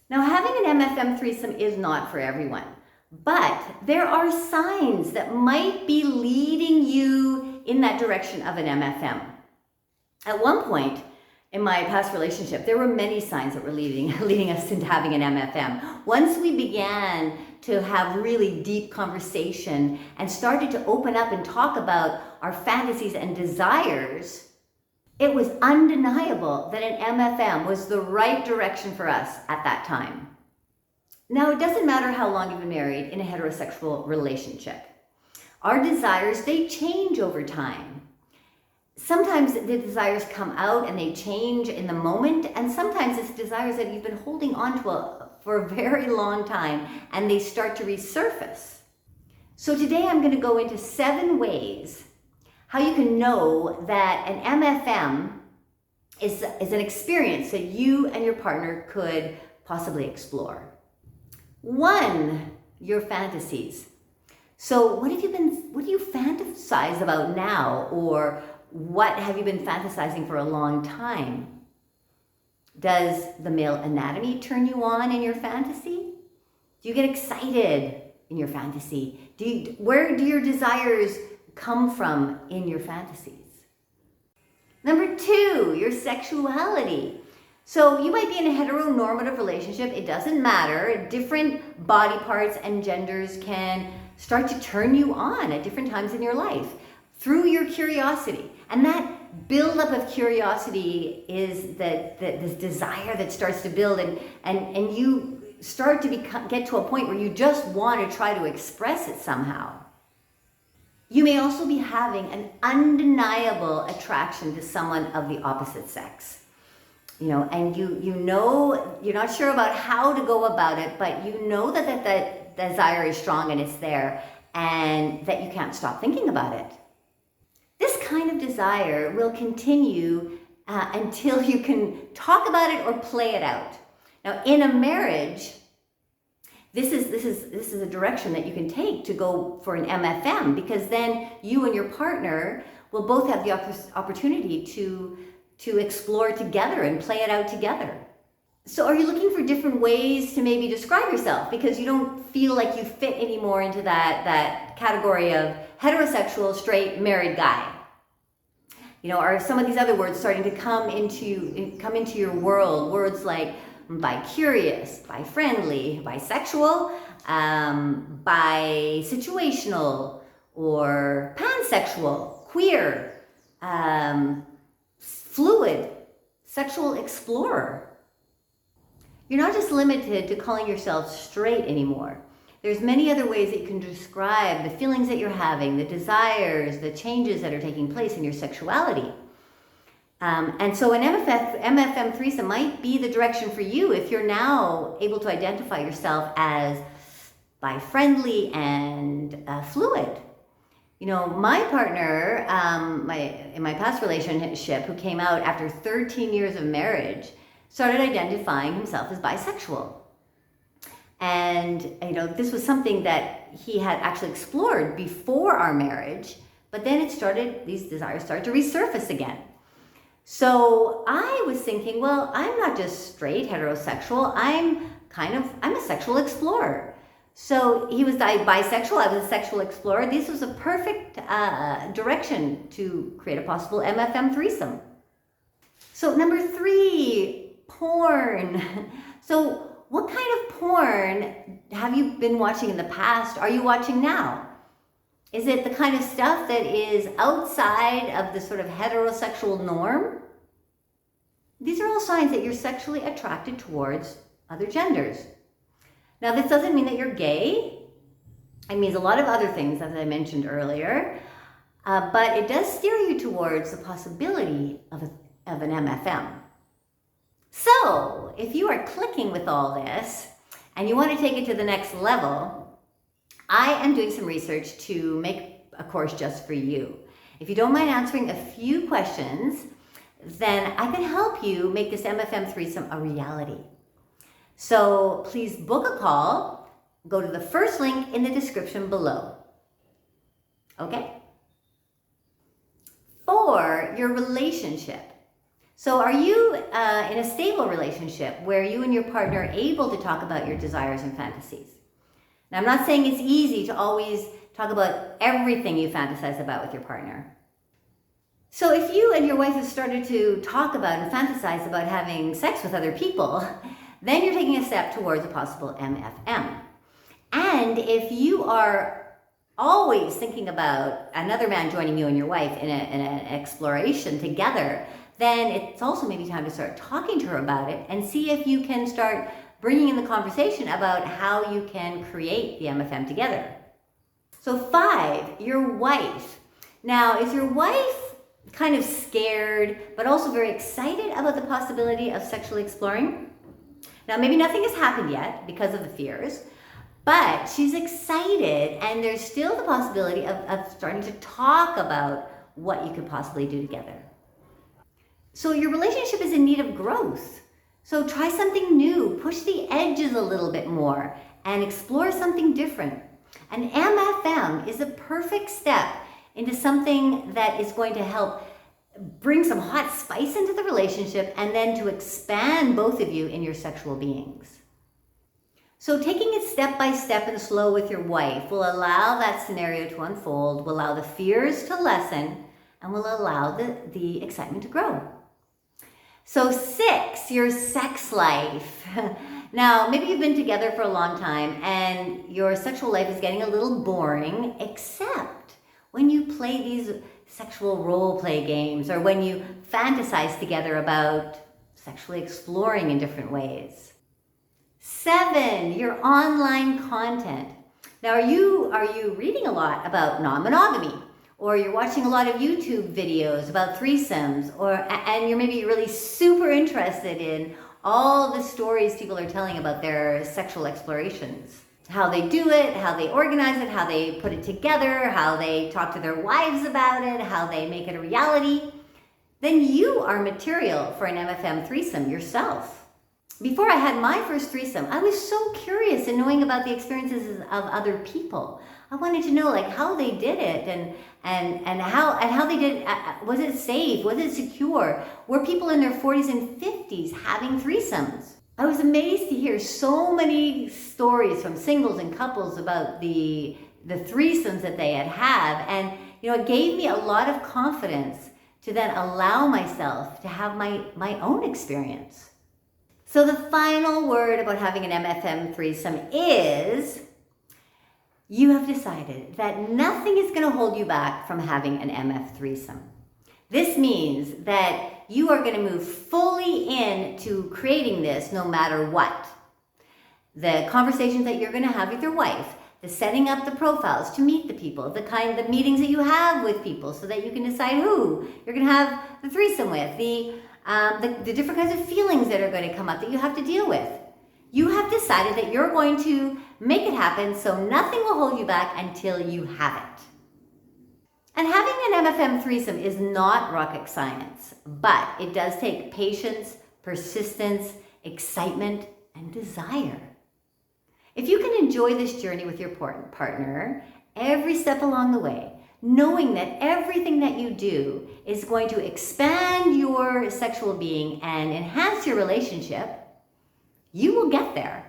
Now, having an MFM threesome is not for everyone, but there are signs that might be leading you in that direction of an MFM. At one point in my past relationship, there were many signs that were leading us into having an MFM. Once we began to have really deep conversation and started to open up and talk about our fantasies and desires, it was undeniable that an MFM was the right direction for us at that time. Now, it doesn't matter how long you've been married in a heterosexual relationship. Our desires, they change over time. Sometimes the desires come out and they change in the moment, and sometimes it's desires that you've been holding on to for a very long time and they start to resurface. So today I'm going to go into 7 ways how you can know that an MFM is an experience that you and your partner could possibly explore. 1, your fantasies. So what do you fantasize about now, or what have you been fantasizing for a long time? Does the male anatomy turn you on in your fantasy? Do you get excited in your fantasy? Where do your desires come from in your fantasies? Number 2, your sexuality. So you might be in a heteronormative relationship. It doesn't matter. Different body parts and genders can start to turn you on at different times in your life through your curiosity. And that buildup of curiosity is this desire that starts to build, and you start to get to a point where you just want to try to express it somehow. You may also be having an undeniable attraction to someone of the opposite sex. And you know, you're not sure about how to go about it, but you know that desire is strong and it's there, and that you can't stop thinking about it. This kind of desire will continue until you can talk about it or play it out. Now, in a marriage, this is a direction that you can take to go for an MFM, because then you and your partner will both have the opportunity to explore together and play it out together. So are you looking for different ways to maybe describe yourself because you don't feel like you fit anymore into that category of heterosexual, straight, married guy? Are some of these other words starting to come into your world? Words like bicurious, bi-friendly, bisexual, bisituational, or pansexual, queer, fluid, sexual explorer. You're not just limited to calling yourself straight anymore. There's many other ways that you can describe the feelings that you're having, the desires, the changes that are taking place in your sexuality. And so an MFM threesome might be the direction for you if you're now able to identify yourself as bi-friendly and fluid. My partner, in my past relationship, who came out after 13 years of marriage, started identifying himself as bisexual. And, this was something that he had actually explored before our marriage, but then these desires started to resurface again. So I was thinking, well, I'm not just straight heterosexual, I'm a sexual explorer. So he was bisexual, I was a sexual explorer. This was a perfect direction to create a possible MFM threesome. So number 3, porn. So what kind of porn have you been watching in the past? Are you watching now? Is it the kind of stuff that is outside of the sort of heterosexual norm? These are all signs that you're sexually attracted towards other genders. Now, this doesn't mean that you're gay. It means a lot of other things, as I mentioned earlier, but it does steer you towards the possibility of an MFM. So, if you are clicking with all this and you want to take it to the next level, I am doing some research to make a course just for you. If you don't mind answering a few questions, then I can help you make this MFM threesome a reality. So please book a call. Go to the first link in the description below. Okay? 4, your relationship. So are you in a stable relationship where you and your partner are able to talk about your desires and fantasies? Now, I'm not saying it's easy to always talk about everything you fantasize about with your partner. So if you and your wife have started to talk about and fantasize about having sex with other people, then you're taking a step towards a possible MFM. And if you are always thinking about another man joining you and your wife in an exploration together, then it's also maybe time to start talking to her about it and see if you can start bringing in the conversation about how you can create the MFM together. So 5, your wife. Now, is your wife kind of scared, but also very excited about the possibility of sexually exploring? Now, maybe nothing has happened yet because of the fears, but she's excited, and there's still the possibility of starting to talk about what you could possibly do together. So your relationship is in need of growth. So try something new, push the edges a little bit more, and explore something different. An MFM is a perfect step into something that is going to help bring some hot spice into the relationship and then to expand both of you in your sexual beings. So taking it step by step and slow with your wife will allow that scenario to unfold, will allow the fears to lessen, and will allow the excitement to grow. So 6, your sex life. Now, maybe you've been together for a long time and your sexual life is getting a little boring, except when you play these sexual role play games or when you fantasize together about sexually exploring in different ways. 7, your online content. Now, are you reading a lot about non-monogamy? Or you're watching a lot of YouTube videos about threesomes, and you're maybe really super interested in all the stories people are telling about their sexual explorations. How they do it, how they organize it, how they put it together, how they talk to their wives about it, how they make it a reality. Then you are material for an MFM threesome yourself. Before I had my first threesome, I was so curious in knowing about the experiences of other people. I wanted to know how they did it and how they did it. Was it safe? Was it secure? Were people in their 40s and 50s having threesomes? I was amazed to hear so many stories from singles and couples about the threesomes that they had, and it gave me a lot of confidence to then allow myself to have my own experience. So the final word about having an MFM threesome is you have decided that nothing is going to hold you back from having an MF threesome. This means that you are going to move fully into creating this no matter what. The conversations that you're going to have with your wife, the setting up the profiles to meet the people, the meetings that you have with people so that you can decide who you're going to have the threesome with, the different kinds of feelings that are going to come up that you have to deal with. You have decided that you're going to make it happen, so nothing will hold you back until you have it. And having an MFM threesome is not rocket science, but it does take patience, persistence, excitement, and desire. If you can enjoy this journey with your partner every step along the way, knowing that everything that you do is going to expand your sexual being and enhance your relationship, you will get there.